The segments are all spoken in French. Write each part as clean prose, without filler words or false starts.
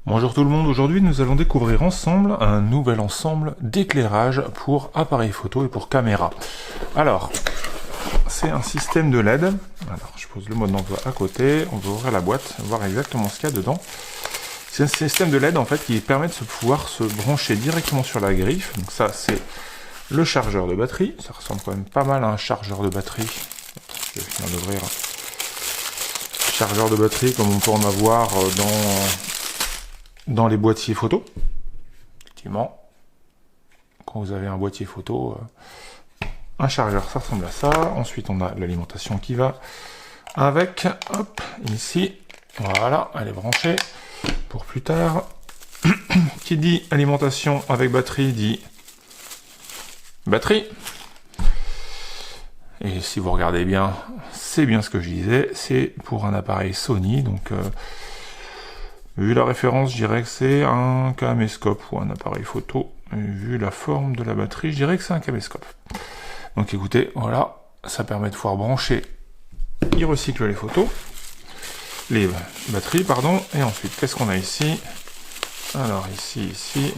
Bonjour tout le monde, aujourd'hui nous allons découvrir ensemble un nouvel ensemble d'éclairage pour appareil photo et pour caméra. Alors, c'est un système de LED. Alors, je pose le mode d'emploi à côté, on va ouvrir la boîte, voir exactement ce qu'il y a dedans. C'est un système de LED en fait qui permet de pouvoir se brancher directement sur la griffe. Donc ça c'est le chargeur de batterie, ça ressemble quand même pas mal à un chargeur de batterie. Je vais finir d'ouvrir. Chargeur de batterie comme on peut en avoir dans les boîtiers photo. Effectivement, quand vous avez un boîtier photo, un chargeur, ça ressemble à ça. Ensuite, on a l'alimentation qui va avec. Hop, ici. Voilà, elle est branchée pour plus tard. Qui dit alimentation avec batterie dit batterie. Et si vous regardez bien, c'est bien ce que je disais. C'est pour un appareil Sony, donc vu la référence, je dirais que c'est un caméscope ou un appareil photo. Et vu la forme de la batterie, je dirais que c'est un caméscope. Donc écoutez, voilà, ça permet de pouvoir brancher. Il recycle les photos, les batteries, pardon. Et ensuite, qu'est-ce qu'on a ici? Alors ici.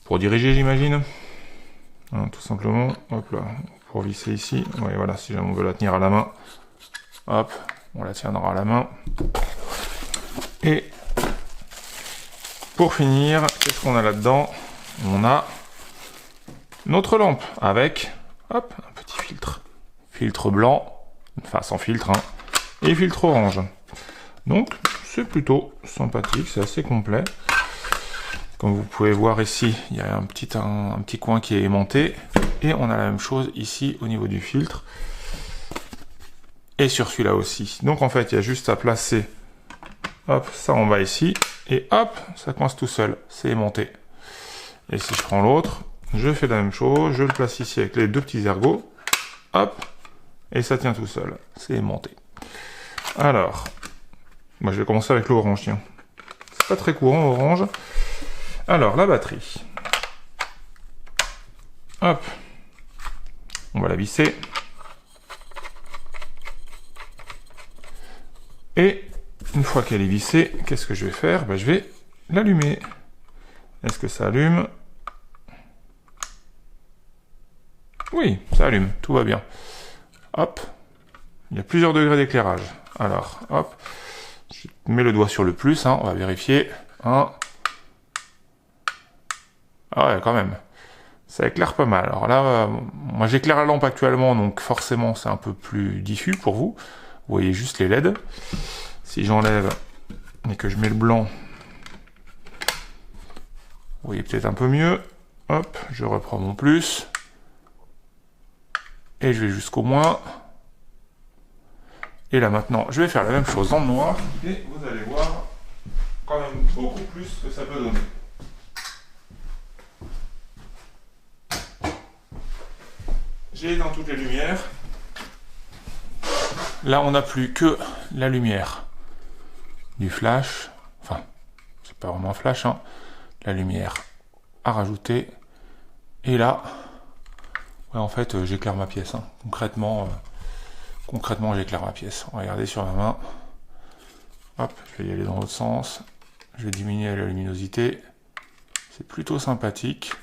Pour diriger, j'imagine. Tout simplement, hop là, pour visser ici. Ouais, voilà, si jamais on veut la tenir à la main, hop. On la tiendra à la main. Et pour finir, qu'est-ce qu'on a là-dedans? On a notre lampe avec, hop, un petit filtre. Filtre blanc, enfin sans filtre, hein, et filtre orange. Donc, c'est plutôt sympathique, c'est assez complet. Comme vous pouvez voir ici, il y a un petit coin qui est aimanté. Et on a la même chose ici au niveau du filtre. Et sur celui-là aussi. Donc en fait, il y a juste à placer, hop, ça en bas ici, et hop, ça coince tout seul, c'est aimanté. Et si je prends l'autre, je fais la même chose, je le place ici avec les deux petits ergots, hop, et ça tient tout seul, c'est aimanté. Alors, moi je vais commencer avec l'orange, tiens. C'est pas très courant, orange. Alors, la batterie. Hop, on va la visser. Et une fois qu'elle est vissée, qu'est-ce que je vais faire? Je vais l'allumer. Est-ce que ça allume? Oui, ça allume, tout va bien. Hop, il y a plusieurs degrés d'éclairage. Alors, hop, je mets le doigt sur le plus, hein, on va vérifier. 1. Ah ouais, quand même. Ça éclaire pas mal. Alors là, moi j'éclaire la lampe actuellement, donc forcément c'est un peu plus diffus pour vous. Vous voyez juste les LED. Si j'enlève et que je mets le blanc, vous voyez peut-être un peu mieux. Hop, je reprends mon plus. Et je vais jusqu'au moins. Et là maintenant, je vais faire la même chose dans le noir. Et vous allez voir quand même beaucoup plus ce que ça peut donner. J'ai dans toutes les lumières. Là, on n'a plus que la lumière du flash. Enfin, c'est pas vraiment un flash, hein. La lumière à rajouter. Et là, ouais, en fait, j'éclaire ma pièce. Hein. Concrètement, j'éclaire ma pièce. Regardez sur ma main. Hop, je vais y aller dans l'autre sens. Je vais diminuer la luminosité. C'est plutôt sympathique.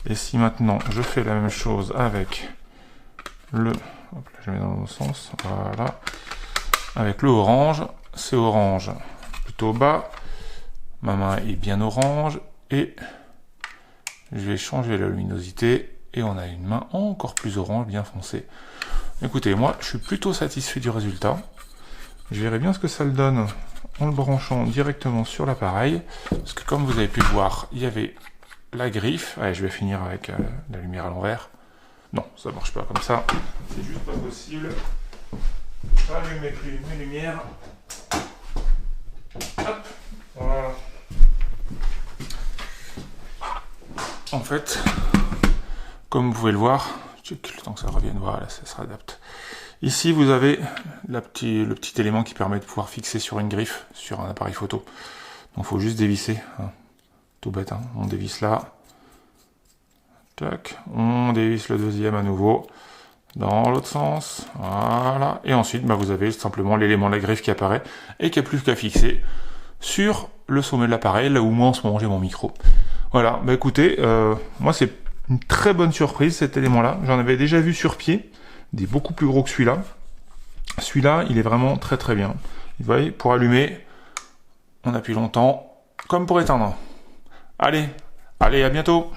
Et si maintenant, je fais la même chose avec le... Hop là, je mets dans l'autre sens, voilà. Avec le orange, c'est orange plutôt bas. Ma main est bien orange et je vais changer la luminosité et on a une main encore plus orange, bien foncée. Écoutez, moi, je suis plutôt satisfait du résultat. Je verrai bien ce que ça le donne en le branchant directement sur l'appareil, parce que comme vous avez pu le voir, il y avait la griffe. Allez, je vais finir avec la lumière à l'envers. Non, ça marche pas comme ça. C'est juste pas possible. J'allume mes lumières. Hop, voilà. En fait, comme vous pouvez le voir, le temps que ça revienne, voilà, ça se réadapte. Ici, vous avez le petit élément qui permet de pouvoir fixer sur une griffe, sur un appareil photo. Donc, il faut juste dévisser. Hein. Tout bête, hein. On dévisse là. Tac, on dévisse le deuxième à nouveau. dans l'autre sens, voilà, et ensuite bah, vous avez simplement l'élément de la griffe qui apparaît et qui a plus qu'à fixer sur le sommet de l'appareil, là où moi en ce moment j'ai mon micro. Voilà, bah écoutez, moi c'est une très bonne surprise cet élément-là, j'en avais déjà vu sur pied, des beaucoup plus gros que celui-là. Celui-là, il est vraiment très très bien. Vous voyez, pour allumer, on appuie longtemps, comme pour éteindre. Allez, à bientôt!